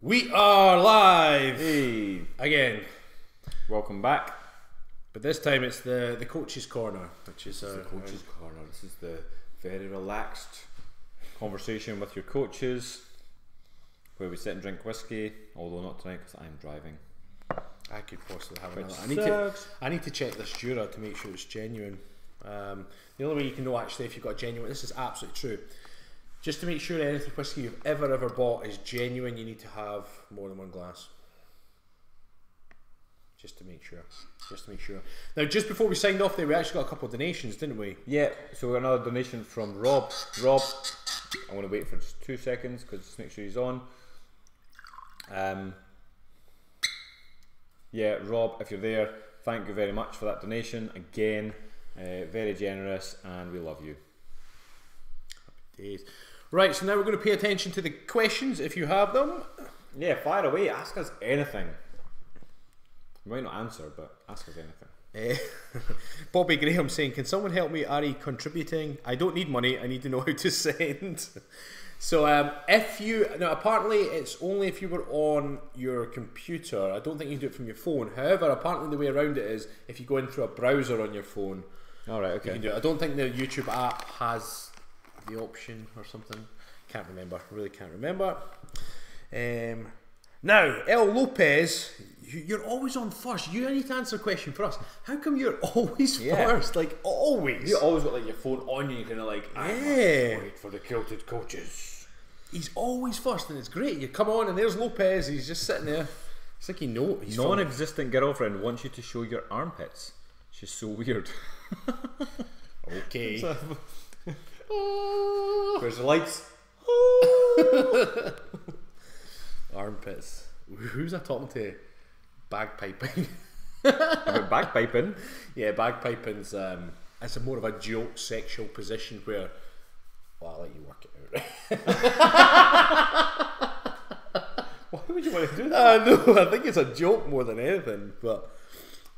We are live Hey, again, welcome back. but this time it's the coach's corner, which is The coach's corner. This is the very relaxed conversation with your coaches, where we sit and drink whiskey. Although not tonight because I'm driving. I could possibly have Which another. sucks. I need to check this Jura to make sure it's genuine. The only way you can know actually if you've got a genuine, this is absolutely true. Just to make sure anything whiskey you've ever bought is genuine, you need to have more than one glass. Just to make sure. Now, just before we signed off there, we actually got a couple of donations, didn't we? Yeah. So we got another donation from Rob. Rob, I want to wait for just 2 seconds because just make sure he's on. Yeah, Rob, if you're there, thank you very much for that donation. Again, very generous, and we love you. Days. Right, so now we're going to pay attention to the questions if you have them. Yeah, fire away. Ask us anything. We might not answer, but ask us anything. Bobby Graham saying, can someone help me? Ari contributing. I don't need money, I need to know how to send. So if you, now apparently it's only if you were on your computer. I don't think you can do it from your phone. However, apparently the way around it is if you go in through a browser on your phone, Alright, okay. you can do it. I don't think the YouTube app has the option or something. Can't remember, really can't remember. Now, El Lopez, you're always on first. You need to answer a question for us. How come you're always first? Like, always. You always got like your phone on you, kind of like, I must wait for the Kilted Coaches. He's always first, and it's great. You come on, and there's Lopez. He's just sitting there. It's like he's Non-existent girlfriend wants you to show your armpits. She's so weird. Okay. Where's the lights? Armpits. Who's that talking to? Bagpiping. About bagpiping. Yeah, bagpiping's it's a more of a joke sexual position where, well, I'll let you work it out. Why would you want to do that? No, I think it's a joke more than anything. But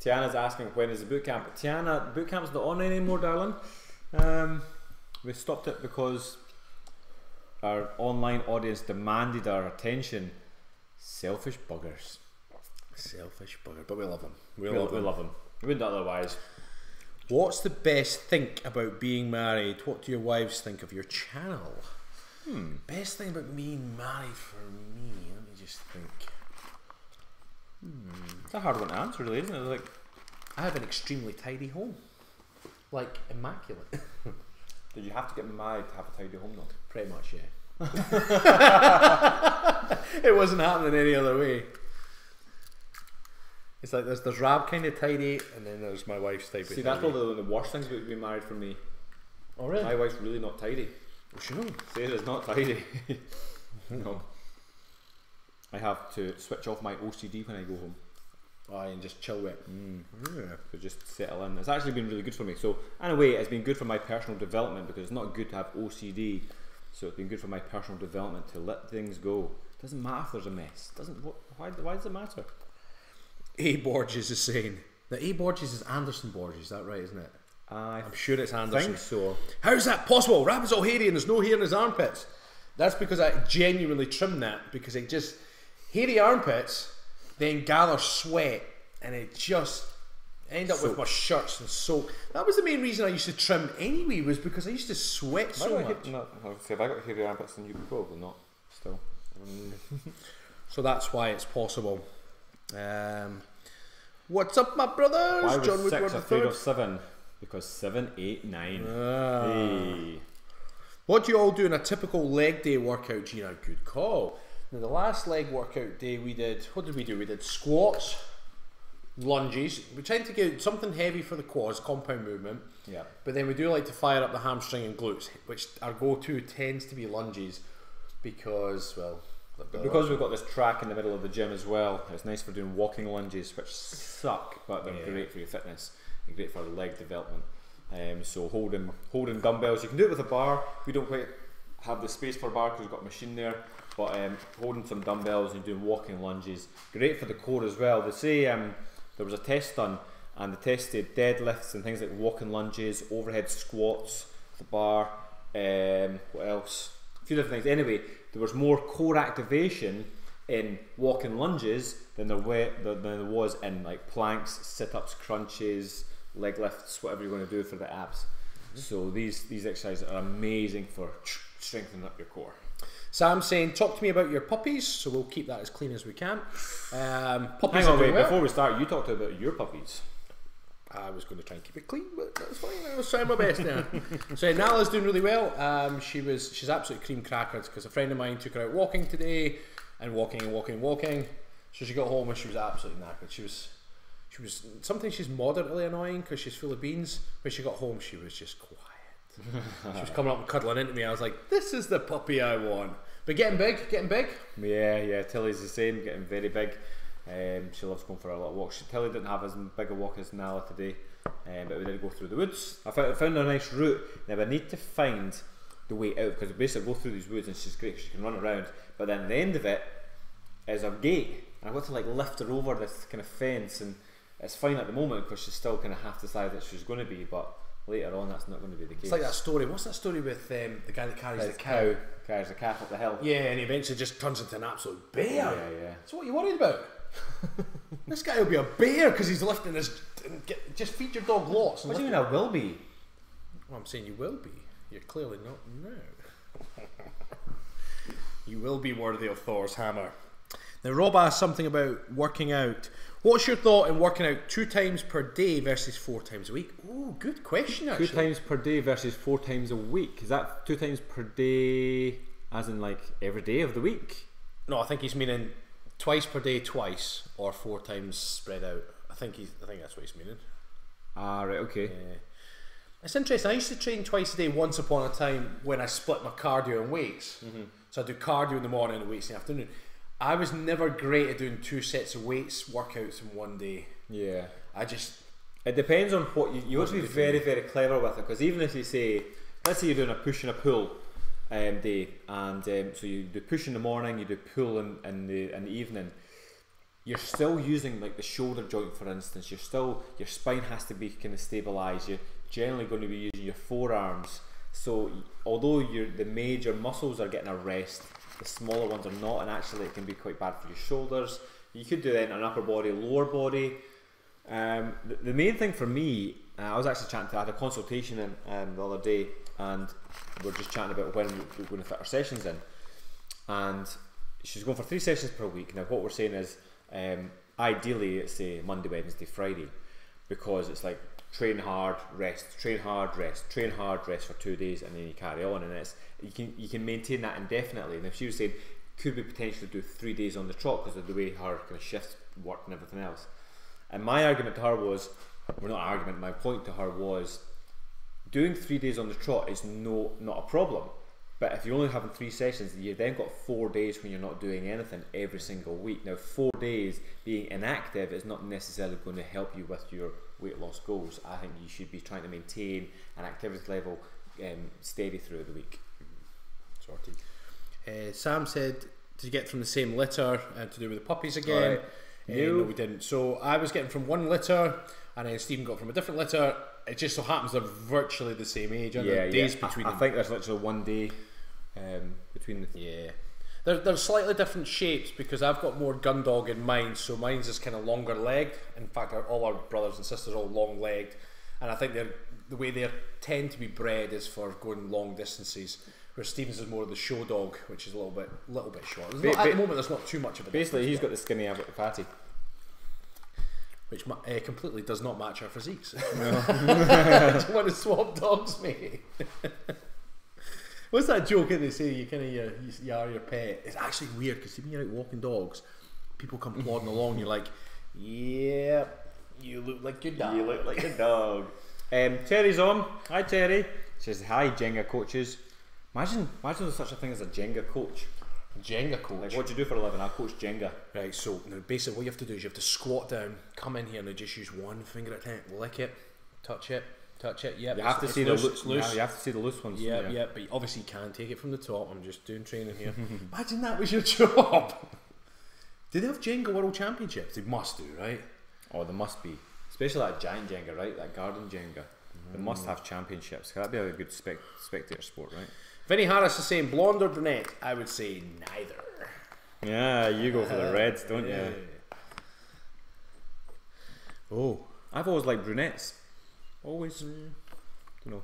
Tiana's asking when is the boot camp. Tiana, boot camp's not on anymore, darling. We stopped it because our online audience demanded our attention. Selfish buggers. selfish bugger, but we love him. We We love them. We wouldn't otherwise. What's the best thing about being married? What do your wives think of your channel? Best thing about being married for me? Let me just think. It's a hard one to answer, really, isn't it? Like, I have an extremely tidy home. Like, immaculate. did you have to get married to have a tidy home, though? Pretty much, yeah. It wasn't happening any other way. It's like there's Rab kind of tidy, and then there's my wife's type of See, tidy. that's probably one of the worst things about being married for me. Oh, really? My wife's really not tidy. What's your name? Sarah's not tidy. No. I have to switch off my OCD when I go home. Oh, and just chill with it. Yeah. To just settle in. It's actually been really good for me. So, in a way, it's been good for my personal development because it's not good to have OCD. So it's been good for my personal development to let things go. It doesn't matter if there's a mess. Why does it matter? A. Borges is saying. Now, A. Borges is Anderson Borges, is that right, isn't it? I'm sure it's I Anderson. think so. How's that possible? Rab is all hairy and there's no hair in his armpits. That's because I genuinely trimmed that because it just hairy armpits then gather sweat and it just end up with my shirts and soak. That was the main reason I used to trim anyway, was because I used to sweat so much. If I got hairy armpits, then you probably not. Still. So that's why it's possible. What's up, my brothers? Why was John 6 Woodward afraid III. of 7? Because 7, 8, 9. Hey. What do you all do in a typical leg day workout, Gina? Good call. Now, the last leg workout day we did, what did we do? We did squats, lunges. We tried to get something heavy for the quads, compound movement. Yeah. But then we do like to fire up the hamstring and glutes, which our go-to tends to be lunges because, well, Because we've got this track in the middle of the gym as well, it's nice for doing walking lunges, which suck, but they're great for your fitness and great for leg development. So holding dumbbells, you can do it with a bar. We don't quite have the space for a bar because we've got a machine there, but holding some dumbbells and doing walking lunges, great for the core as well. They say there was a test done, and they tested deadlifts and things like walking lunges, overhead squats, the bar, what else? A few different things. Anyway, there was more core activation in walking lunges than there was in like planks, sit-ups, crunches, leg lifts, whatever you're going to do for the abs. So these exercises are amazing for strengthening up your core. Sam's saying, talk to me about your puppies, so we'll keep that as clean as we can. Puppies Hang on, wait, well. before we start, you talked about your puppies. I was going to try and keep it clean, but that's fine. I was trying my best now. So Nala's doing really well. She's absolutely cream crackers because a friend of mine took her out walking today, and walking. So she got home and she was absolutely knackered. She was sometimes she's moderately annoying because she's full of beans. When she got home, she was just quiet. She was coming up and cuddling into me. I was like, this is the puppy I want. But getting big. Yeah, Tilly's the same, getting very big. She loves going for a lot of walks. Tilly didn't have as big a walk as Nala today, but we did go through the woods. I found a nice route. Now I need to find the way out because we basically go through these woods and she's great. She can run around, but then at the end of it is a gate, and I've got to like lift her over this kind of fence, and it's fine at the moment because she's still kind of half the size that she's going to be, but later on that's not going to be the case. It's like that story. What's that story with the guy that carries the cow? Carries the calf up the hill. Yeah, and he eventually just turns into an absolute bear. Yeah. So what are you worried about? This guy will be a bear because he's lifting his. Just feed your dog lots. What do you mean I will be? Well, I'm saying you will be. You're clearly not now. You will be worthy of Thor's hammer. Now, Rob asked something about working out. What's your thought in working out 2 times per day versus 4 times a week? Oh, good question, actually. 2 times per day versus 4 times a week. Is that 2 times per day as in like every day of the week? No, I think he's meaning twice per day, twice, or 4 times spread out. I think that's what he's meaning. Ah, right, okay. Yeah. It's interesting. I used to train twice a day once upon a time when I split my cardio and weights. So I do cardio in the morning and weights in the afternoon. I was never great at doing 2 sets of weights workouts in one day. Yeah. It depends on what you want to be very, very clever with it, because even if you say, let's say you're doing a push and a pull day, and so you do push in the morning, you do pull in the evening, you're still using like the shoulder joint, for instance. Your spine has to be kind of stabilised. You're generally going to be using your forearms. So although the major muscles are getting a rest, the smaller ones are not, and actually it can be quite bad for your shoulders. You could do that in an upper body, lower body. The main thing for me, I was actually I had a consultation the other day, and we're just chatting about when we're going to fit our sessions in, and she's going for 3 sessions per week. Now what we're saying is ideally it's say Monday, Wednesday, Friday, because it's like train hard, rest, train hard, rest, train hard, rest for 2 days, and then you carry on, and you can maintain that indefinitely. And if she was saying, could we potentially do 3 days on the trot because of the way her kind of shifts work and everything else? And my argument to her was, well, not argument, my point to her was, doing 3 days on the trot is not a problem. But if you're only having 3 sessions, you then got 4 days when you're not doing anything every single week. Now 4 days being inactive is not necessarily going to help you with your weight loss goals. I think you should be trying to maintain an activity level steady through the week. Sorted. Sam said, did you get from the same litter to do with the puppies again? No, we didn't. So I was getting from one litter, and then Stephen got from a different litter. It just so happens they're virtually the same age. Days between them. I think there's literally 1 day between the... Yeah. They're slightly different shapes because I've got more gun dog in mine, so mine's is kind of longer legged. In fact, all our brothers and sisters are all long legged, and I think the way they tend to be bred is for going long distances, where Stevens is more of the show dog, which is a little bit short. At the moment, there's not too much of a difference. Basically, he's got the skinny, I've got the fatty. Which completely does not match our physiques. No. Do you want to swap dogs, mate? What's that joke that they say you are your pet? It's actually weird because when you're out walking dogs, people come plodding along, you're like, yeah, you look like your dog. You look like your dog. Terry's on. Hi Terry. She says, hi Jenga coaches. Imagine there's such a thing as a Jenga coach. Jenga coach. Like, what do you do for a living? I coach Jenga. Right, so now basically what you have to do is you have to squat down, come in here and just use one finger at a time, lick it, touch it, yep. You have to see the loose. You have to see the loose ones. Yeah, but obviously you can't take it from the top. I'm just doing training here. Imagine that was your job. Do they have Jenga World Championships? They must do, right? Oh, there must be. Especially that giant Jenga, right? That garden Jenga. They must have championships. That'd be a good spectator sport, right? Vinny Harris is saying blonde or brunette. I would say neither. Yeah, you go for the reds, don't you? Oh, I've always liked brunettes. Always, you know.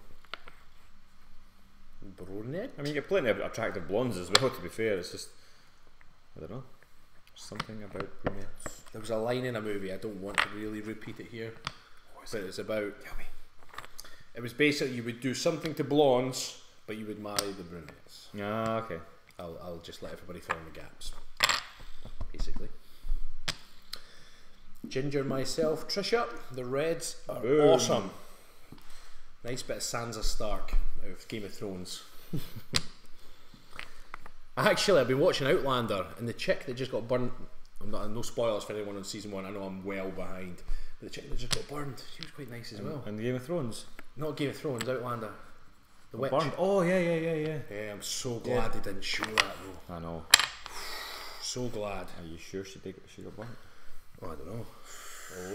brunette? I mean, you get plenty of attractive blondes as well, to be fair. It's just, I don't know. There's something about brunettes. There was a line in a movie, I don't want to really repeat it here, but it's about, it was basically you would do something to blondes, but you would marry the brunettes. Ah, okay. I'll just let everybody fill in the gaps, basically. Ginger myself, Trisha, the reds are awesome. Nice bit of Sansa Stark out of Game of Thrones. Actually, I've been watching Outlander, and the chick that just got burnt, no spoilers for anyone on season 1, I know I'm well behind, but the chick that just got burned, she was quite nice as well. And the Game of Thrones? Not Game of Thrones, Outlander. The witch. Burned? Oh, yeah. Yeah, I'm so glad they didn't show that though. I know. So glad. Are you sure she got burnt? Oh, I don't know.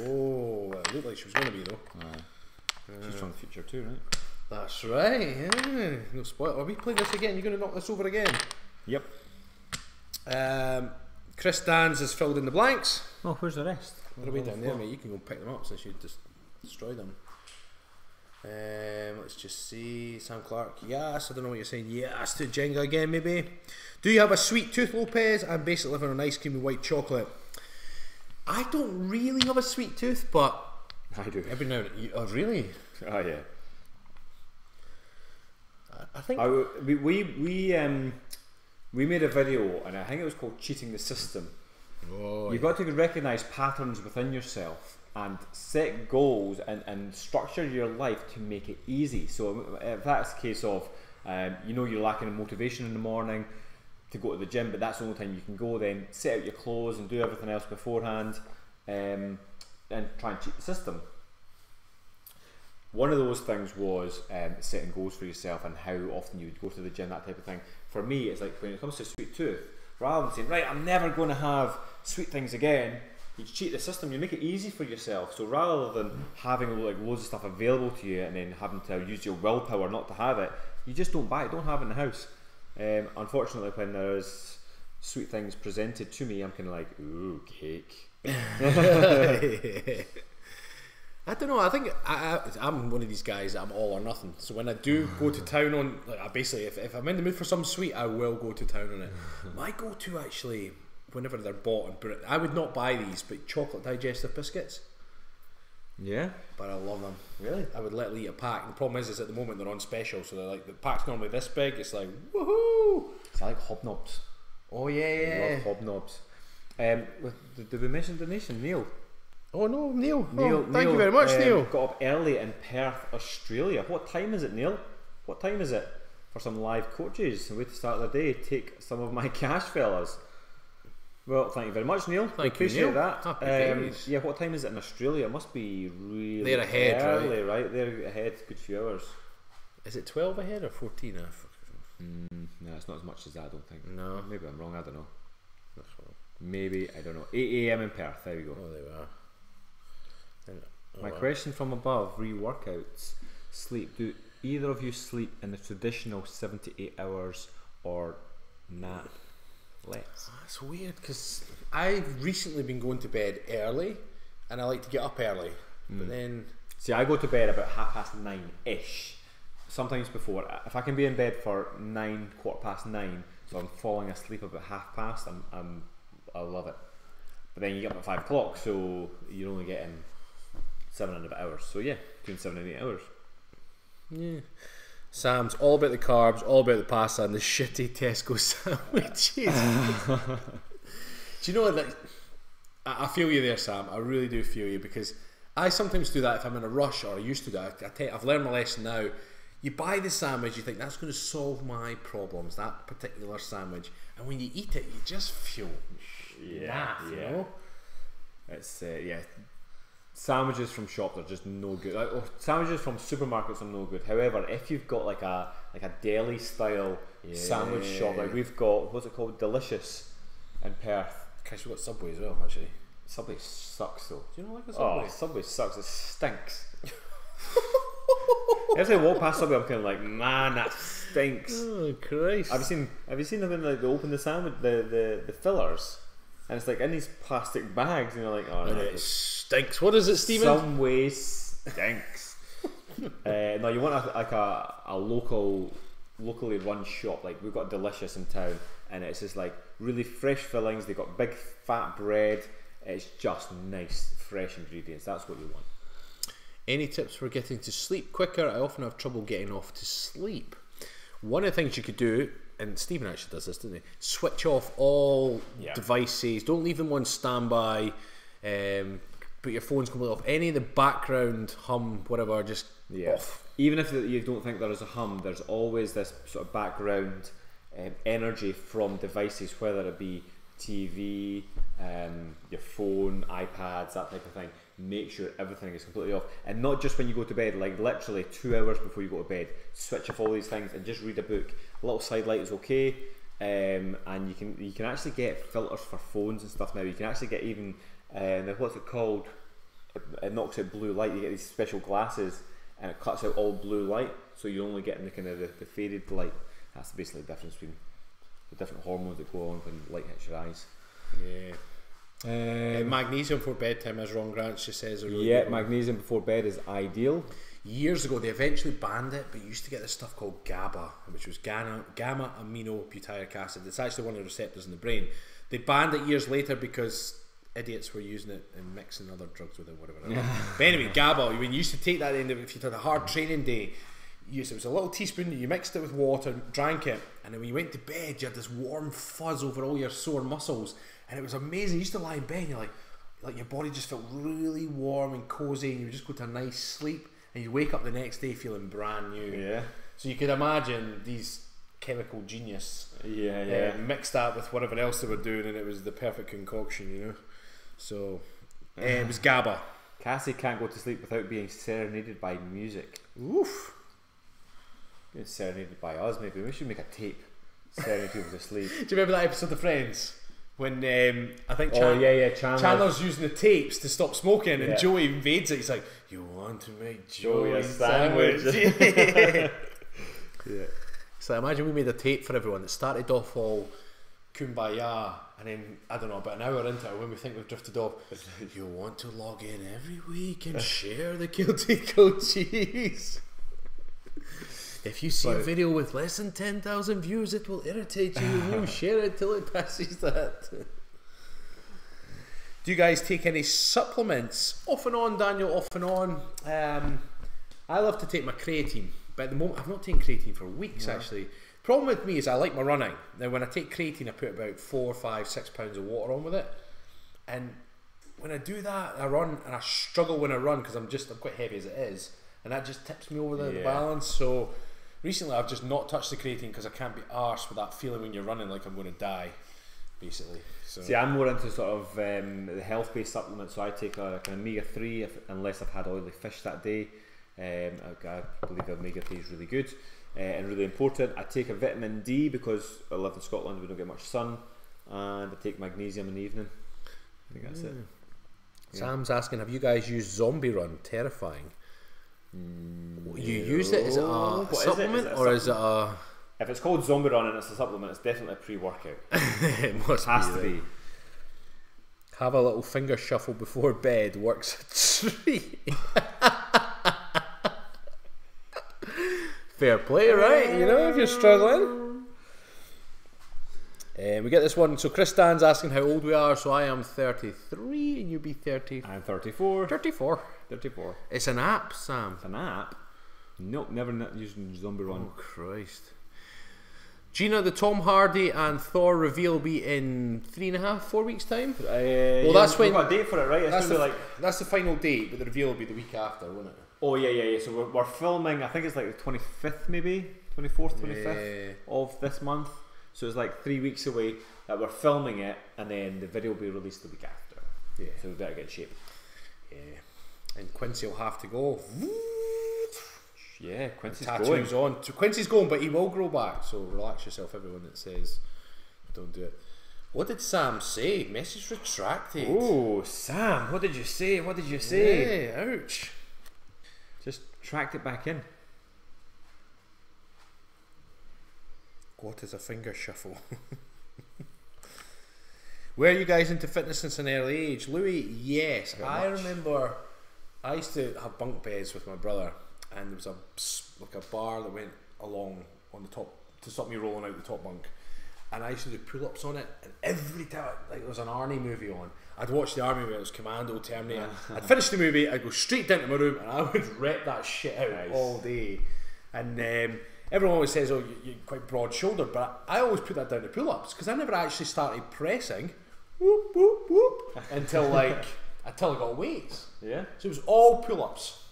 Oh, it looked like she was going to be though. She's from the future too, right? That's right, yeah. No spoil. Are we playing this again? You're going to knock this over again? Yep. Chris Dans has filled in the blanks. Oh, where's the rest? They're way down there, mate. You can go pick them up since you just destroyed them. Let's just see. Sam Clark, yes. I don't know what you're saying. Yes to Jenga again, maybe. Do you have a sweet tooth, Lopez? I'm basically living on ice cream and white chocolate. I don't really have a sweet tooth, but I do. every now and then. Oh, really? Oh, yeah. I think we made a video, and I think it was called Cheating the System. Oh, You've got to recognise patterns within yourself and set goals and structure your life to make it easy. So if that's the case of, you're lacking in motivation in the morning to go to the gym, but that's the only time you can go, then set out your clothes and do everything else beforehand, and try and cheat the system. One of those things was setting goals for yourself and how often you would go to the gym, that type of thing. For me, it's like when it comes to sweet tooth, rather than saying, right, I'm never going to have sweet things again, you cheat the system, you make it easy for yourself. So rather than having like loads of stuff available to you and then having to use your willpower not to have it, you just don't buy it, don't have it in the house. Unfortunately, when there's sweet things presented to me, I'm kind of like, ooh, cake. I don't know. I think I'm one of these guys that I'm all or nothing. So when I do go to town on, like, I basically, if I'm in the mood for some sweet, I will go to town on it. My go-to actually, whenever they're bought, I would not buy these, but chocolate digestive biscuits. Yeah, but I love them. Really? I would let eat a pack. The problem is at the moment they're on special, so they're like, the pack's normally this big. It's like, woohoo! It's like hobnobs. Oh yeah. I love hobnobs. Did we mention the nation, Neil? Oh no, Neil. Thank you very much, Neil. Got up early in Perth, Australia. What time is it, Neil? What time is it for some live coaches? A way to start the day. Take some of my cash, fellas. Well, thank you very much, Neil. Thank appreciate you, Neil. that. Happy days. Yeah, what time is it in Australia? It must be really They're ahead, early, right? They're ahead a good few hours. Is it 12 ahead or 14? No, it's not as much as that, I don't think. No. Maybe I'm wrong, I don't know. Maybe, I don't know. 8 AM in Perth, there we go. Oh, there we are. My question from above, re-workouts, sleep. Do either of you sleep in the traditional 7 to 8 hours or nap less? That's weird because I've recently been going to bed early and I like to get up early, but then... See, I go to bed about 9:30ish, sometimes before. If I can be in bed for 9, 9:15, so I'm falling asleep about past, I love it. But then you get up at 5 o'clock, so you're only getting 7.5 hours. So yeah, between 7 and 8 hours. Yeah. Sam's all about the carbs, all about the pasta, and the shitty Tesco sandwiches. Do you know what? I feel you there, Sam. I really do feel you, because I sometimes do that if I'm in a rush, or I used to do that. I've learned my lesson now. You buy the sandwich, you think that's going to solve my problems, that particular sandwich, and when you eat it, you just feel naff, you know? It's sandwiches from shops are just no good. Sandwiches from supermarkets are no good. However, if you've got like a deli style sandwich shop, like we've got, what's it called, Delicious in Perth. We've got Subway as well, actually. Subway sucks though. Do you not like the Subway? Oh, Subway sucks. It stinks. Every time I walk past Subway, I'm kind of like, man, that stinks. Oh Christ! Have you seen them in like they open the sandwich the fillers, and it's like in these plastic bags, and you're like, oh no, it stinks. What is it, Stephen? Some way stinks. No, you want a locally run shop. Like we've got Delicious in town, and it's just like really fresh fillings. They've got big fat bread. It's just nice, fresh ingredients. That's what you want. Any tips for getting to sleep quicker? I often have trouble getting off to sleep. One of the things you could do, and Stephen actually does this, doesn't he? Switch off all devices. Don't leave them on standby. Put your phones completely off. Any of the background hum, whatever, just off. Even if you don't think there is a hum, there's always this sort of background energy from devices, whether it be TV, your phone, iPads, that type of thing. Make sure everything is completely off, and not just when you go to bed, like literally 2 hours before you go to bed. Switch off all these things and just read a book. A little side light is okay, and you can actually get filters for phones and stuff now. You can actually get even what's it called? It knocks out blue light. You get these special glasses, and it cuts out all blue light, so you're only getting the kind of the faded light. That's basically the difference between the different hormones that go on when light hits your eyes. Yeah. Magnesium for bedtime, as Ron Grant just says. Magnesium before bed is ideal. Years ago, they eventually banned it, but you used to get this stuff called GABA, which was gamma aminobutyric acid. It's actually one of the receptors in the brain. They banned it years later because idiots were using it and mixing other drugs with it, whatever. But anyway, GABA, when you used to take that in, if you had a hard training day, it was a little teaspoon, you mixed it with water, drank it, and then when you went to bed, you had this warm fuzz over all your sore muscles. And it was amazing. You used to lie in bed and you're like your body just felt really warm and cozy, and you would just go to a nice sleep, and you wake up the next day feeling brand new. Yeah. So you could imagine these chemical genius mixed that with whatever else they were doing, and it was the perfect concoction, you know. So it was GABA. Cassie can't go to sleep without being serenaded by music. Oof. Being serenaded by us, maybe. We should make a tape serenading people to sleep. Do you remember that episode of Friends? When I think Chandler's using the tapes to stop smoking, and Joey invades it. He's like, "You want to make Joey a sandwich?" Yeah. So imagine we made a tape for everyone that started off all kumbaya, and then I don't know, about an hour into it, when we think we've drifted off, you want to log in every week and share the Kilted Coaches. If you see a video with less than 10,000 views, it will irritate you, and you share it till it passes that. Do you guys take any supplements? Off and on, Daniel, off and on. I love to take my creatine, but at the moment I've not taken creatine for weeks actually. Problem with me is I like my running. Now when I take creatine, I put about 4, 5, 6 pounds of water on with it, and when I do that, I run, and I struggle when I run because I'm quite heavy as it is, and that just tips me over the balance. So recently I've just not touched the creatine because I can't be arsed with that feeling when you're running like I'm going to die, basically. So. See, I'm more into sort of the health-based supplements, so I take an omega-3 unless I've had oily fish that day. I believe omega-3 is really good and really important. I take a vitamin D because I live in Scotland, we don't get much sun, and I take magnesium in the evening. I think that's it. Sam's asking, have you guys used Zombie Run? Terrifying. You use it? Is it a supplement or is it a... If it's called Zombie Run and it's a supplement, it's definitely a pre-workout. It must has to be. Have a little finger shuffle before bed, works a treat. Fair play, right? You know, if you're struggling. We get this one. So Chris Dan's asking how old we are. So I am 33 and you be 30. I'm 34. 34. It's an app, Sam. It's an app? Nope, never using Zombie Run. Oh Christ. Gina, the Tom Hardy and Thor reveal will be in 3.5, 4 weeks time. Well, that's when we've got a date for it, right? That's the final date, but the reveal will be the week after, won't it? Oh yeah. So we're filming. I think it's like the 25th, maybe 24th, 25th of this month. So it's like 3 weeks away that we're filming it, and then the video will be released the week after. Yeah. So we better get in shape. Yeah. And Quincy will have to go. Yeah, Quincy's tattoos going. On. So Quincy's going, but he will grow back. So relax yourself, everyone that says don't do it. What did Sam say? Message retracted. Oh, Sam, what did you say? Yeah, ouch. Just tracked it back in. What is a finger shuffle? Were you guys into fitness since an early age? Louis, yes. I remember I used to have bunk beds with my brother, and there was a bar that went along on the top to stop me rolling out the top bunk. And I used to do pull-ups on it, and every time like there was an Arnie movie on, I'd watch the Army movie. It was Commando, Terminator. I'd finish the movie, I'd go straight down to my room, and I would rep that shit out all day. And everyone always says, "Oh, you're quite broad-shouldered," but I always put that down to pull-ups because I never actually started pressing, whoop whoop whoop, until I got weights. Yeah. So it was all pull-ups.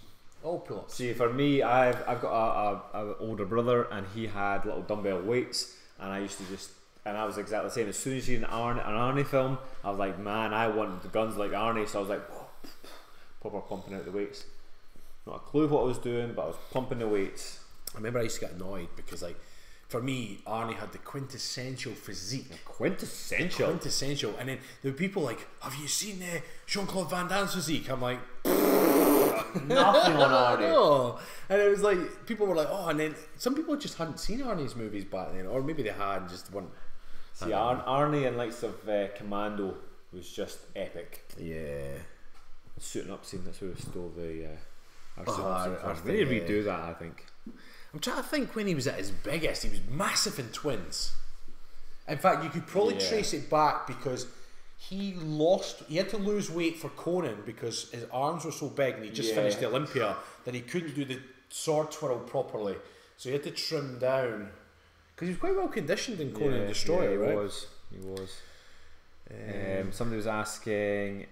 All pull-ups. See, for me, I've got a older brother, and he had little dumbbell weights, and I used to just. And I was exactly the same. As soon as you see an Arnie film, I was like, man, I want the guns like Arnie. So I was like, proper pumping out the weights. Not a clue what I was doing, but I was pumping the weights. I remember I used to get annoyed because, like, for me, Arnie had the quintessential physique. Quintessential? Quintessential. And then there were people like, have you seen Jean-Claude Van Damme's physique? I'm like, nothing on Arnie. No. And it was like, people were like, oh, and then some people just hadn't seen Arnie's movies back then, or maybe they had and just weren't. See, Arnie and likes of Commando was just epic. Yeah. Suiting up scene, that's where we stole the We need to redo that, I think. I'm trying to think when he was at his biggest. He was massive in Twins. In fact, you could probably trace it back because he had to lose weight for Conan because his arms were so big, and he just finished the Olympia that he couldn't do the sword twirl properly. So he had to trim down. Because he was quite well conditioned in Conan the Destroyer, right? He was. Somebody was asking,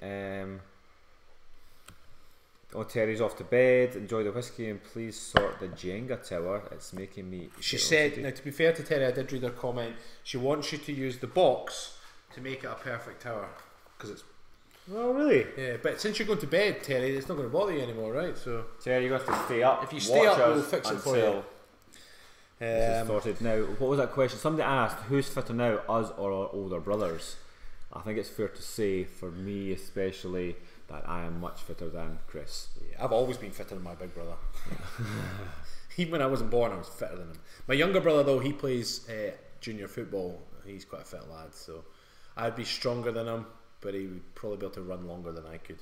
Terry's off to bed, enjoy the whiskey, and please sort the Jenga tower. It's making me... She said, now to be fair to Terry, I did read her comment, she wants you to use the box to make it a perfect tower. Because it's... Oh, really? Yeah, but since you're going to bed, Terry, it's not going to bother you anymore, right? So Terry, you're going to have to stay up. If you stay up, we'll fix it for you. This is sorted. Now, what was that question? Somebody asked, who's fitter now, us or our older brothers? I think it's fair to say, for me especially, that I am much fitter than Chris. Yeah, I've always been fitter than my big brother. Even when I wasn't born, I was fitter than him. My younger brother, though, he plays junior football. He's quite a fit lad, so I'd be stronger than him, but he would probably be able to run longer than I could.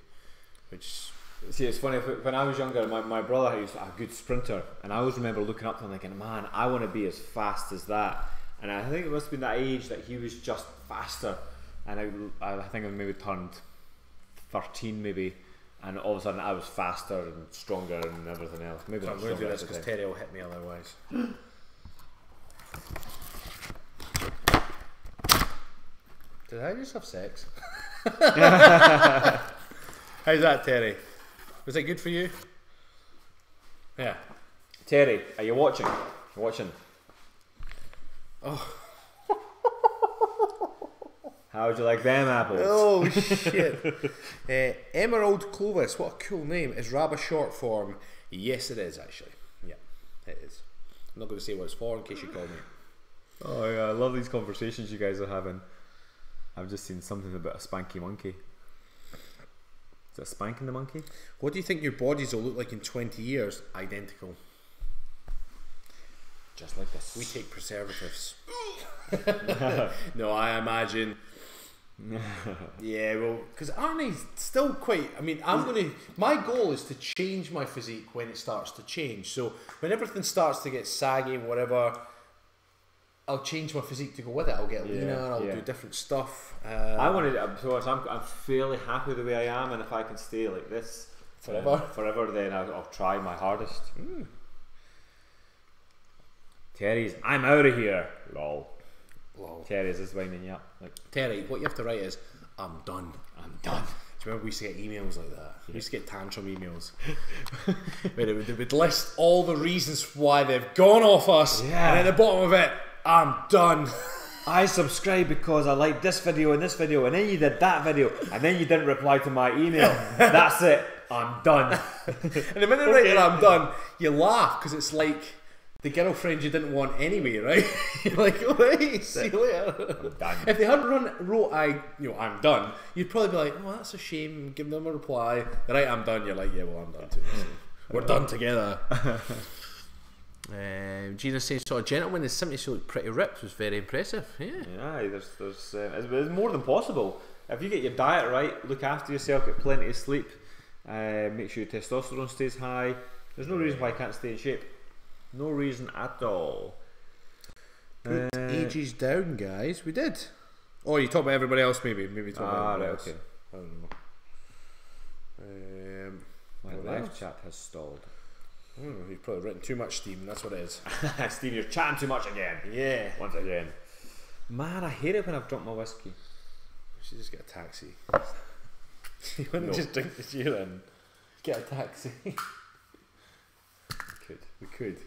Which... See, it's funny, when I was younger, my brother, he was a good sprinter, and I always remember looking up to him thinking, man, I want to be as fast as that. And I think it must have been that age that he was just faster, and I think I maybe turned 13 maybe, and all of a sudden I was faster and stronger and everything else. Maybe so I'm going to do this because Terry will hit me otherwise. Did I just have sex? How's that, Terry? Was it good for you? Yeah. Terry, are you watching? You're watching. Oh. How would you like them apples? Oh shit. Emerald Clovis, what a cool name. Is Rab a short form? Yes, it is actually. Yeah, it is. I'm not going to say what it's for in case you call me. Oh yeah, I love these conversations you guys are having. I've just seen something about a spanky monkey. Is it spanking the monkey? What do you think your bodies will look like in 20 years? Identical. Just like this. We take preservatives. No, I imagine. Yeah, well, because Arnie's still quite. I mean, my goal is to change my physique when it starts to change. So when everything starts to get saggy and whatever, I'll change my physique to go with it. I'll get leaner. I'll do different stuff. I'm fairly happy the way I am, and if I can stay like this forever, then I'll try my hardest. Terry's, I'm out of here. Lol. Terry's is winding you up. Like, Terry, what you have to write is, I'm done. I'm done. Do you remember we used to get emails like that? We used to get tantrum emails. Where they would list all the reasons why they've gone off us, and at the bottom of it, I'm done. I subscribed because I liked this video and then you did that video, and then you didn't reply to my email. That's it. I'm done. And the minute they write that I'm done, you laugh because it's like the girlfriend you didn't want anyway, right? You're like, oh, hey, see you later. I'm done. If they hadn't wrote I'm done, you'd probably be like, oh, that's a shame. Give them a reply. Right, I'm done. You're like, yeah, well, I'm done too. So we're done together. Gina says, "So a gentleman is simply so pretty ripped was very impressive." Yeah. Yeah, it's more than possible. If you get your diet right, look after yourself, get plenty of sleep, make sure your testosterone stays high. There's no reason why I can't stay in shape. No reason at all. Put ages down, guys. We did. Oh, you talk about everybody else, maybe talk about everybody else. Okay. I don't know. My live chat has stalled. I don't know. You've probably written too much, Steve. That's what it is. Steve, you're chatting too much again. Yeah. Once again. Man, I hate it when I've drunk my whiskey. We should just get a taxi. You wouldn't just drink the beer and get a taxi. We could.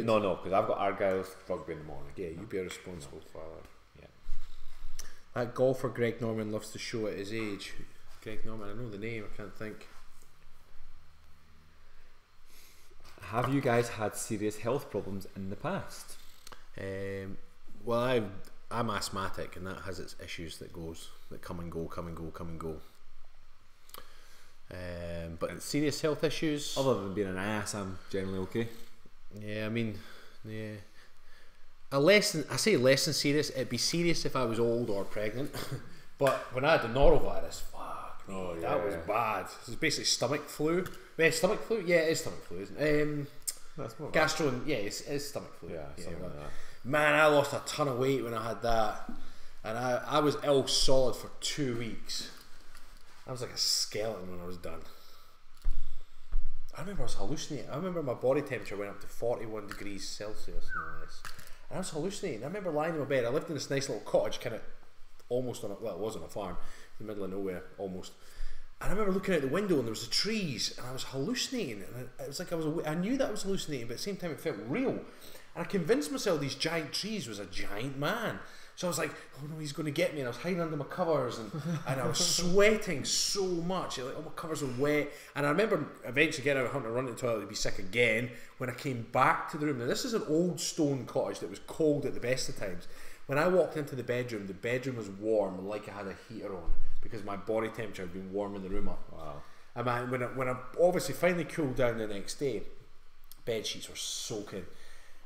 No, because I've got Argyle's rugby in the morning. Yeah, you be a responsible father. Yeah. That golfer Greg Norman loves to show at his age. Greg Norman, I know the name, I can't think. Have you guys had serious health problems in the past? Well, I'm asthmatic, and that has its issues that come and go. But serious health issues. Other than being an ass, I'm generally okay. Yeah, I mean, yeah. Less than serious. It'd be serious if I was old or pregnant. But when I had the norovirus, that was bad. It's basically stomach flu. Stomach flu? Yeah, it is stomach flu, isn't it? Gastro, yeah, it's stomach flu. Yeah, something like that. Man, I lost a ton of weight when I had that, and I was ill solid for 2 weeks. I was like a skeleton when I was done. I remember I was hallucinating. I remember my body temperature went up to 41 degrees Celsius and all this. And I was hallucinating. I remember lying in my bed. I lived in this nice little cottage, kind of almost on it was on a farm in the middle of nowhere, almost. And I remember looking out the window and there was the trees, and I was hallucinating. And it was like I knew that I was hallucinating, but at the same time it felt real. And I convinced myself these giant trees was a giant man. So I was like, oh no, he's going to get me. And I was hiding under my covers, and I was sweating so much. Like, all my covers were wet. And I remember eventually getting out of hunting, running to the toilet to be sick again. When I came back to the room, now this is an old stone cottage that was cold at the best of times. When I walked into the bedroom was warm, like I had a heater on, because my body temperature had been warming the room up. Wow. And when I obviously finally cooled down the next day, bed sheets were soaking.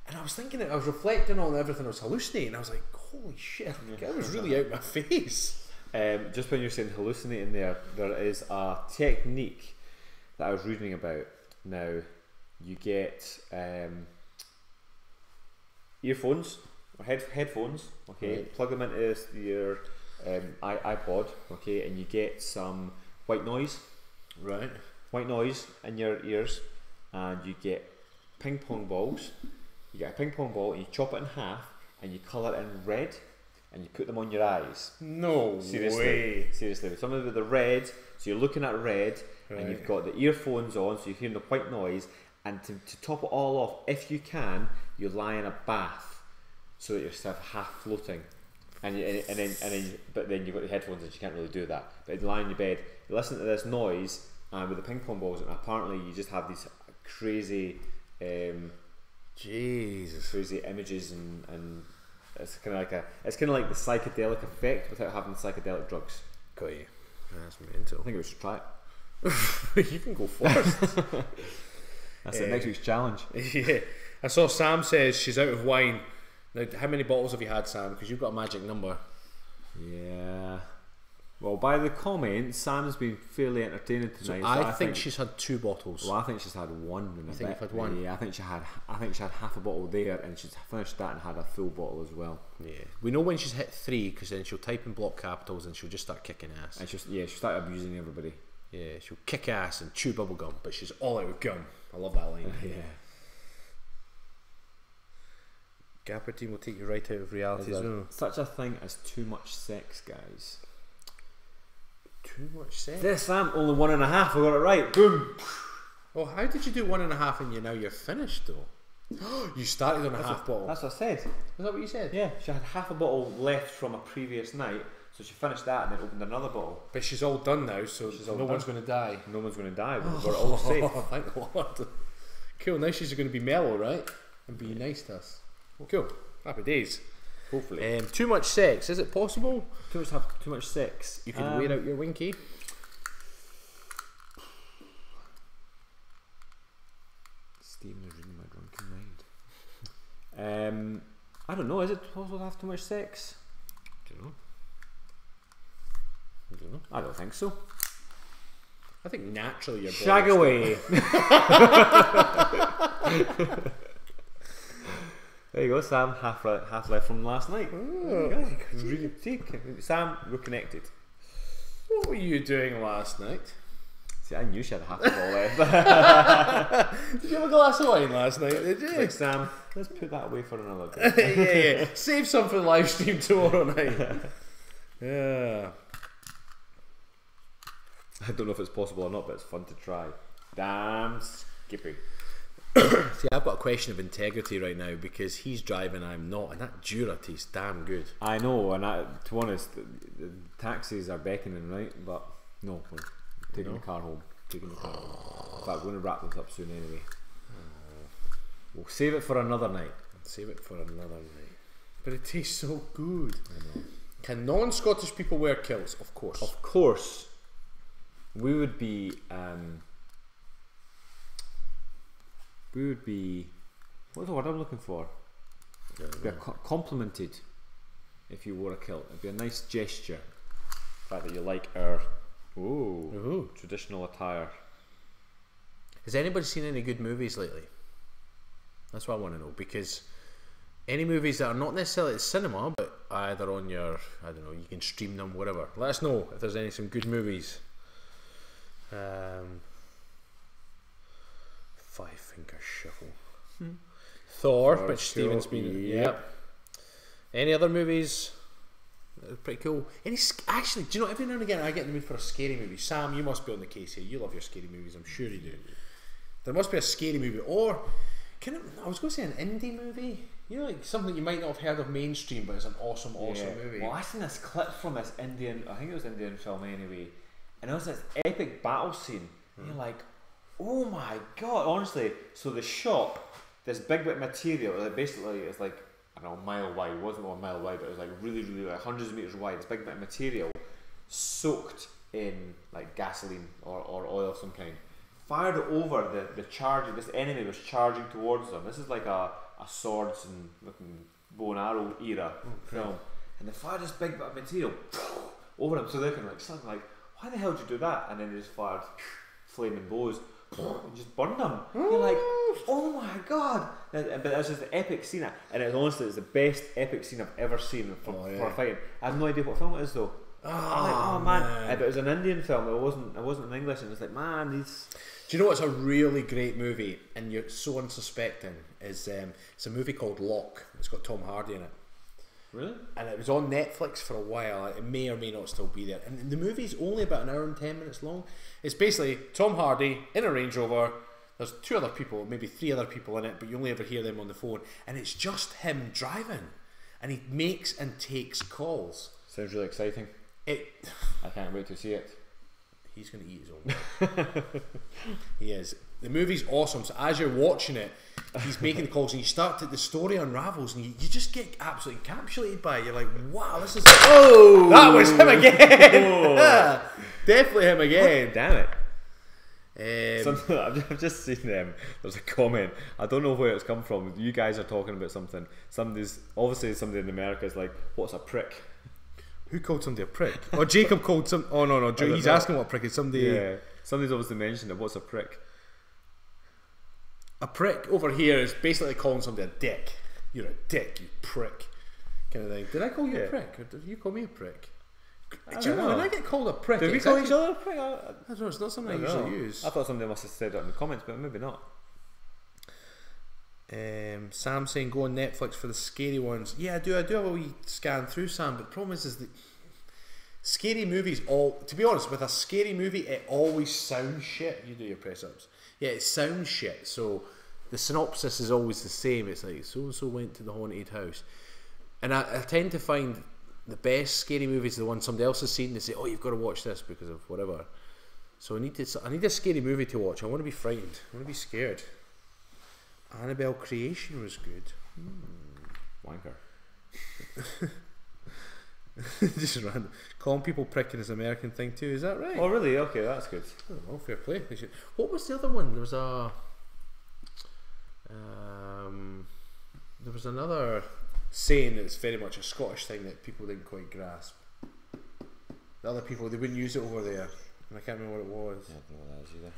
And I was thinking, I was reflecting on everything I was hallucinating. I was like, holy shit, I was really out my face. Just when you're saying hallucinating there is a technique that I was reading about. Now, you get earphones, or headphones, okay, right. Plug them into your iPod, okay, and you get some white noise. Right. White noise in your ears, and you get ping pong balls. You get a ping pong ball and you chop it in half and you colour it in red and you put them on your eyes. No way. Seriously. Some of the red, so you're looking at red, right. And you've got the earphones on, so you're hearing the white noise, and to top it all off, if you can, you lie in a bath so that you're sort of half floating. But then you've got the headphones and you can't really do that. But you lie in your bed, you listen to this noise, and with the ping pong balls, and apparently you just have these crazy crazy images, and it's kind of like the psychedelic effect without having psychedelic drugs. Got you. That's mental. I think we should try it. You can go first. That's it. Next week's challenge. Yeah. I saw Sam says she's out of wine. Now, how many bottles have you had, Sam? Because you've got a magic number. Yeah. Well, by the comments, Sam's been fairly entertaining tonight. So I think she's had 2 bottles. Well, I think she's had 1. You think you've had 1? Yeah, I think she had half a bottle there, and she's finished that and had a full bottle as well. Yeah. We know when she's hit 3, because then she'll type in block capitals and she'll just start kicking ass. And she'll start abusing everybody. Yeah, she'll kick ass and chew bubble gum, but she's all out of gum. I love that line. Yeah. Gapper team will take you right out of reality as well. Such a thing as too much sex, guys. Too much sex? This Sam, only 1.5. I got it right. Boom. Well, how did you do 1.5 and now you're finished though? You started on a half bottle. That's what I said. Is that what you said? Yeah, she had half a bottle left from a previous night, so she finished that and then opened another bottle. But she's all done now, so no one's going to die. No one's going to die. We're all safe. Thank the Lord. Cool. Now she's going to be mellow, right? And be nice to us. Cool. Happy days. Hopefully. Too much sex. Is it possible? Too much sex. You could wear out your winky. Steven is reading my I don't know. Is it possible to have too much sex? I don't know. I don't think so. I think naturally you're shag away. There you go, Sam. Half left from last night. Oh, really, see, Sam, we're connected. what were you doing last night? See, I knew she had half the ball left. Did you have a glass of wine last night? Did you? Like, Sam, let's put that away for another day. yeah. Save some for the live stream tomorrow night. Yeah. I don't know if it's possible or not, but it's fun to try. Damn skippy. See, I've got a question of integrity right now because he's driving, I'm not, and that Jura tastes damn good. I know, and to be honest, the taxis are beckoning, right? But no, we're taking the car home. In fact, we're going to wrap this up soon anyway. We'll save it for another night. But it tastes so good. I know. Can non-Scottish people wear kilts? Of course. Of course. We would be what's the word I'm looking for? Be complimented if you wore a kilt. It'd be a nice gesture. The fact that you like our traditional attire. Has anybody seen any good movies lately? That's what I want to know, because any movies that are not necessarily at cinema but either on your, I don't know, you can stream them, whatever. Let us know if there's some good movies. Five Finger Shuffle. Thor, which Steven's been. Yep. Any other movies? Pretty cool. Actually, do you know, every now and again I get in the mood for a scary movie. Sam, you must be on the case here. You love your scary movies, I'm sure you do. There must be a scary movie, or I was going to say an indie movie. You know, like something you might not have heard of mainstream, but it's an awesome movie. Well, I seen this clip from this Indian, I think it was Indian film anyway, and it was this epic battle scene. And you're like, oh my god, honestly. So the shop, this big bit of material that basically is like, I don't know, a mile wide. It wasn't 1 mile wide, but it was like really, really like hundreds of meters wide. This big bit of material soaked in like gasoline or oil of some kind. Fired over the charge. This enemy was charging towards them. This is like a swords and looking bow and arrow era film. And they fired this big bit of material over them. So they're kind of like, something like, why the hell did you do that? And then they just fired flaming bows and just burned them. You're like, oh my god! But that's just the epic scene, and it's the best epic scene I've ever seen for a fighting. I have no idea what film it is though. I'm like, man. But it was an Indian film. It wasn't in English, and it's like, man, these. Do you know what's a really great movie, and you're so unsuspecting? Is it's a movie called Lock. It's got Tom Hardy in it. Really? And it was on Netflix for a while. It may or may not still be there. And the movie's only about 1 hour and 10 minutes long. It's basically Tom Hardy in a Range Rover. There's 2 other people, maybe 3 other people in it, but you only ever hear them on the phone. And it's just him driving. And he makes and takes calls. Sounds really exciting. I can't wait to see it. He's going to eat his own. He is. The movie's awesome. So as you're watching it, he's making the calls, and the story unravels, and you just get absolutely encapsulated by it. You're like, wow, this is. Oh, that was him again. Definitely him again. Oh, damn it. I've just seen there's a comment. I don't know where it's come from. You guys are talking about something. Somebody in America is like, what's a prick? Who called somebody a prick? Or Jacob called some. Oh no, he's asking what a prick is. Somebody's obviously mentioned it. What's a prick? A prick over here is basically calling somebody a dick. You're a dick, you prick, kind of thing. Did I call you a prick, or did you call me a prick? Do you know when I get called a prick? Did we call each other a prick? I don't know. It's not something I usually use. I thought somebody must have said it in the comments, but maybe not. Sam saying go on Netflix for the scary ones. Yeah, I do have a wee scan through, Sam, but the problem is that scary movies to be honest, with a scary movie it always sounds shit. You do your press ups. Yeah, it sounds shit, so the synopsis is always the same. It's like so and so went to the haunted house, and I tend to find the best scary movies are the ones somebody else has seen. They say, oh, you've got to watch this because of whatever. So I need a scary movie to watch. I want to be frightened. I want to be scared. Annabelle Creation was good. Wanker. Just random. Calling people pricking is an American thing too. Is that right? Oh really? Okay, that's good. I don't know. Fair play. What was the other one? There was a. there was another saying that's very much a Scottish thing that people didn't quite grasp. The other people, they wouldn't use it over there, and I can't remember what it was. I don't know what that is either.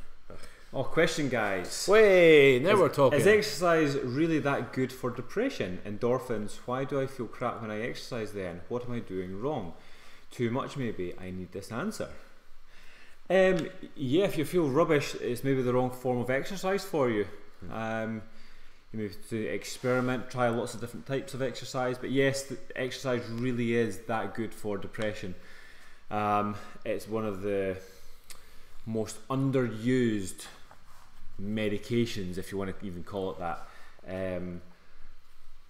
Oh, question, guys. Wait, now we're talking. Is exercise really that good for depression? Endorphins. Why do I feel crap when I exercise then? What am I doing wrong? Too much maybe? I need this answer. Yeah, if you feel rubbish, it's maybe the wrong form of exercise for you. You may have to experiment, try lots of different types of exercise, but yes, exercise really is that good for depression. It's one of the most underused medications, if you want to even call it that,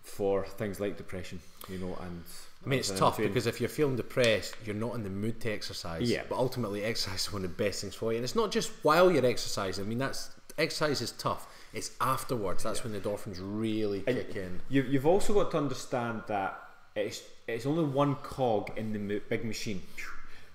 for things like depression, you know. And I mean, it's tough because if you're feeling depressed, you're not in the mood to exercise. Yeah. But ultimately, exercise is one of the best things for you, and it's not just while you're exercising. I mean, exercise is tough. It's afterwards. That's when the endorphins really kick in. You've also got to understand that it's only one cog in the big machine.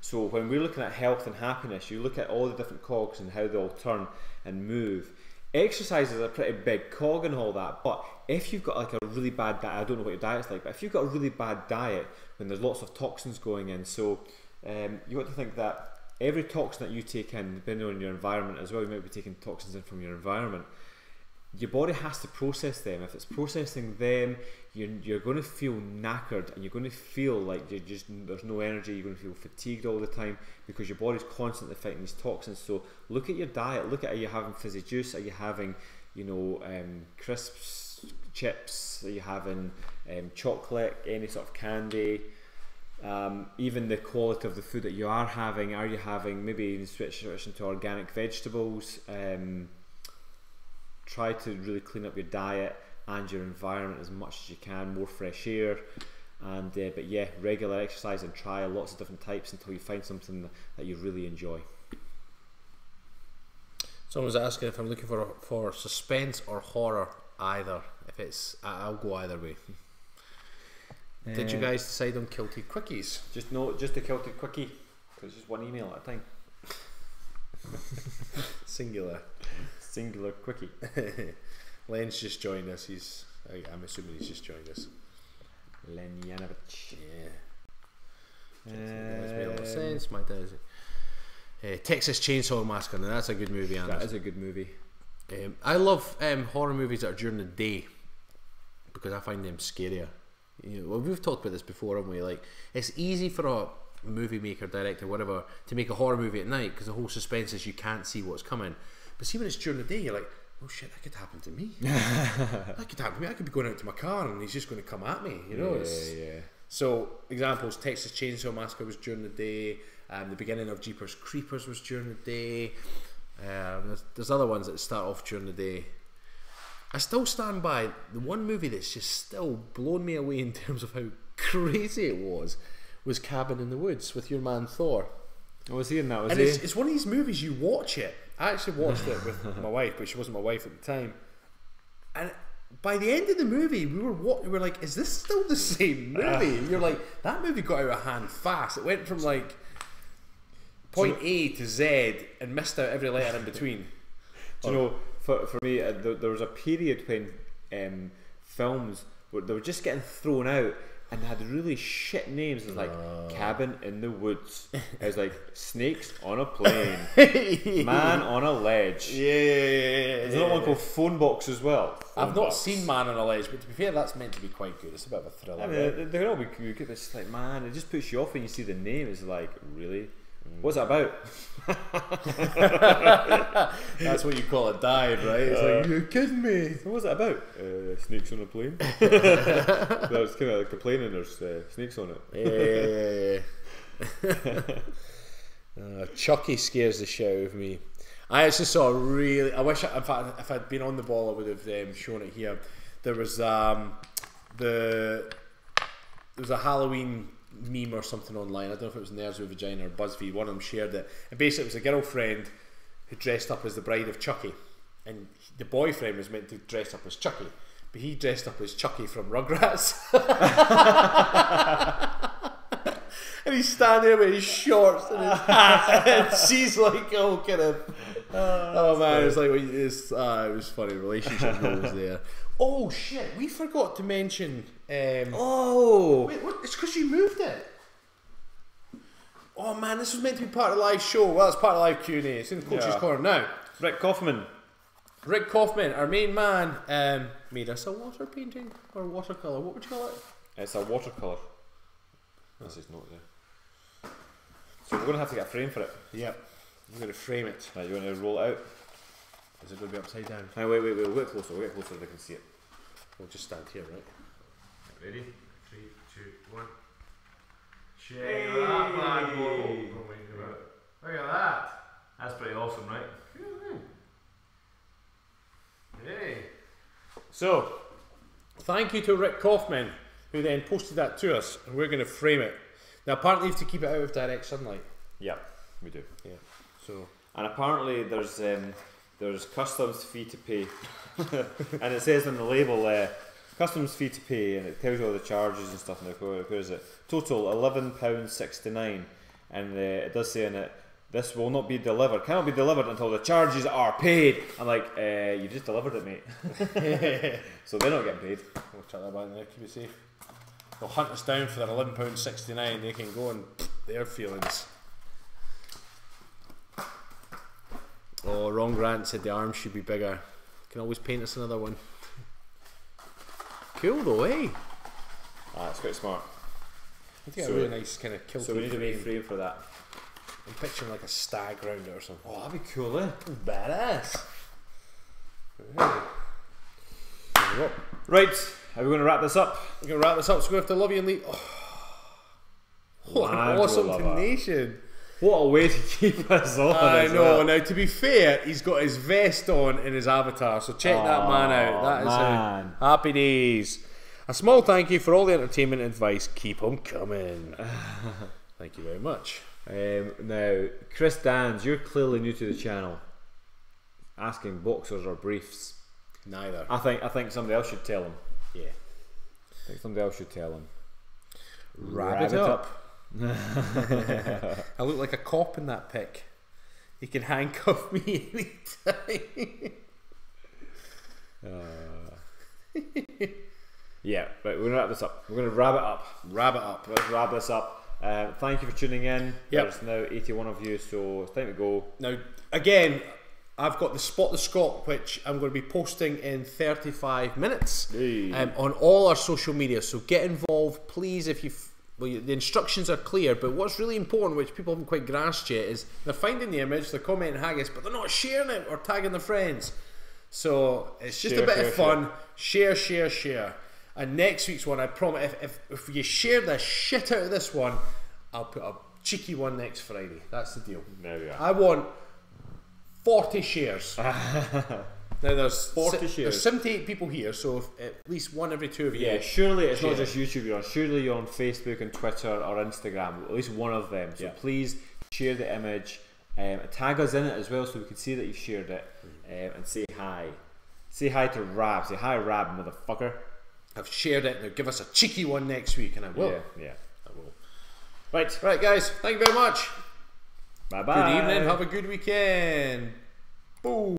So when we're looking at health and happiness, you look at all the different cogs and how they all turn and move. Exercise is a pretty big cog and all that, but if you've got like a really bad diet, I don't know what your diet's like, but if you've got a really bad diet when there's lots of toxins going in, so you got to think that every toxin that you take in, depending on your environment as well, you might be taking toxins in from your environment, your body has to process them. If it's processing them, you're going to feel knackered, and you're going to feel like there's no energy. You're going to feel fatigued all the time because your body's constantly fighting these toxins. So look at your diet. Look at, are you having fizzy juice? Are you having, crisps, chips? Are you having chocolate? Any sort of candy? Even the quality of the food that you are having. Are you having, maybe switch into organic vegetables? Try to really clean up your diet and your environment as much as you can, more fresh air, and but yeah, regular exercise, and try lots of different types until you find something that you really enjoy. Someone was asking if I'm looking for suspense or horror. Either. If it's, I'll go either way. Did you guys decide on Kilted Quickies? Just the Kilted Quickie, because it's just one email at a time. Singular quickie. Len's just joined us. I'm assuming he's just joined us. Len Yanovich. Yeah. That makes a lot of sense. My dad's Texas Chainsaw Massacre. Now that's a good movie, Anders. That is a good movie. I love horror movies that are during the day because I find them scarier. Well, we've talked about this before, haven't we? Like, it's easy for a movie maker, director, whatever, to make a horror movie at night because the whole suspense is you can't see what's coming. But see, when it's during the day, you're like, oh shit, that could happen to me. That could happen to me. I could be going out to my car and he's just going to come at me. Yeah. So, examples, Texas Chainsaw Massacre was during the day. The beginning of Jeepers Creepers was during the day. There's other ones that start off during the day. I still stand by the one movie that's just still blown me away in terms of how crazy it was Cabin in the Woods with your man Thor. I was seeing that. It's one of these movies you watch it. I actually watched it with my wife, but she wasn't my wife at the time. And by the end of the movie, we were like, "Is this still the same movie?" You're like, that movie got out of hand fast. It went from like point A to Z and missed out every letter in between. Do you know, for me, there was a period when films they were just getting thrown out. And they had really shit names. It was like Cabin in the Woods. It was like Snakes on a Plane, Man on a Ledge. Yeah. There's another one called Phone Box as well. I've not seen Man on a Ledge, but to be fair, that's meant to be quite good. It's a bit of a thriller. I mean, they can all be good. It's like, man, it just puts you off when you see the name. It's like, really? What's that about? That's what you call a dive, right? It's like, you're kidding me. So what's that about? Snakes on a plane. That was kind of like a plane and there's snakes on it. Yeah. Chucky scares the shit out of me. I actually saw I wish, in fact, if I'd been on the ball, I would have shown it here. There was there was a Halloween meme or something online. I don't know if it was Nerds with Vagina or BuzzFeed. One of them shared it, and basically it was a girlfriend who dressed up as the bride of Chucky, and the boyfriend was meant to dress up as Chucky, but he dressed up as Chucky from Rugrats. And he's standing there with his shorts and his hat, and she's like, oh, kind of, oh man, it's like, it was funny. Relationship goals there. Oh shit, we forgot to mention. Oh! Wait, what? It's because you moved it. Oh man, this was meant to be part of the live show. Well, it's part of live Q&A. It's in the Coach's Corner now. Rick Kaufman, our main man, made us a water painting or watercolour. What would you call it? it's a watercolour. That's his note there. So we're going to have to get a frame for it. Yep. I'm going to frame it. Right, you want to roll it out? Is it going to be upside down? Now, wait, we'll get closer so they can see it. We'll just stand here, right? Ready? 3, 2, 1. Check that bad boy. Look at that. That's pretty awesome, right? Hey. So, thank you to Rick Kaufman, who then posted that to us, and we're going to frame it. Now, apparently, you have to keep it out of direct sunlight. Yeah, we do. Yeah. So, and apparently, there's customs fee to pay, and it says on the label, customs fee to pay, and it tells you all the charges and stuff. Now, where is it? Total £11.69, and it does say in it, this will not be delivered, cannot be delivered until the charges are paid. I'm like, you just delivered it, mate. So they're not getting paid. We'll chuck that back there, keep it safe. They'll hunt us down for their £11.69. They can go and their feelings. Oh, wrong Grant said the arms should be bigger. Can always paint us another one. Cool though, eh? Ah, it's quite smart. I think a really nice kind of kilted. So we need to make a frame for that. I'm picturing like a stag round it or something. Oh, that'd be cool, eh? Badass. Right, are we going to wrap this up? We're going to wrap this up, so we have to love you and leave. Oh. What an awesome donation. What a way to keep us on. I know. Well. Now, to be fair, he's got his vest on in his avatar, so check that man out. That is happy days. A small thank you for all the entertainment and advice. Keep them coming. Thank you very much. Now, Chris Dans, you're clearly new to the channel. Asking boxers or briefs. Neither. I think somebody else should tell him. Yeah. I think somebody else should tell him. Wrap it up. I look like a cop in that pic. He can handcuff me anytime. Yeah, right, we're going to wrap this up. We're going to wrap it up. Let's wrap this up. Thank you for tuning in. Yep. There's now 81 of you, so it's time to go. Now, again, I've got the Spot the Scot, which I'm going to be posting in 35 minutes on all our social media. So get involved, please. If you, the instructions are clear, but what's really important, which people haven't quite grasped yet, is they're finding the image, they're commenting haggis, but they're not sharing it or tagging their friends. So it's just a bit of fun. Share. And next week's one, I promise, if you share the shit out of this one, I'll put a cheeky one next Friday. That's the deal. There we are. I want 40 shares. Now there's 40 shares. There's 78 people here, so if at least one every two of you. Yeah, surely it's not just YouTube you're on. Surely you're on Facebook and Twitter or Instagram. At least one of them. So please share the image. Tag us in it as well, so we can see that you've shared it. And say hi. Say hi to Rab. Say hi, Rab, motherfucker. I've shared it. Now give us a cheeky one next week, and I will. Yeah, I will. Right, guys. Thank you very much. Bye bye. Good evening. Have a good weekend. Boom.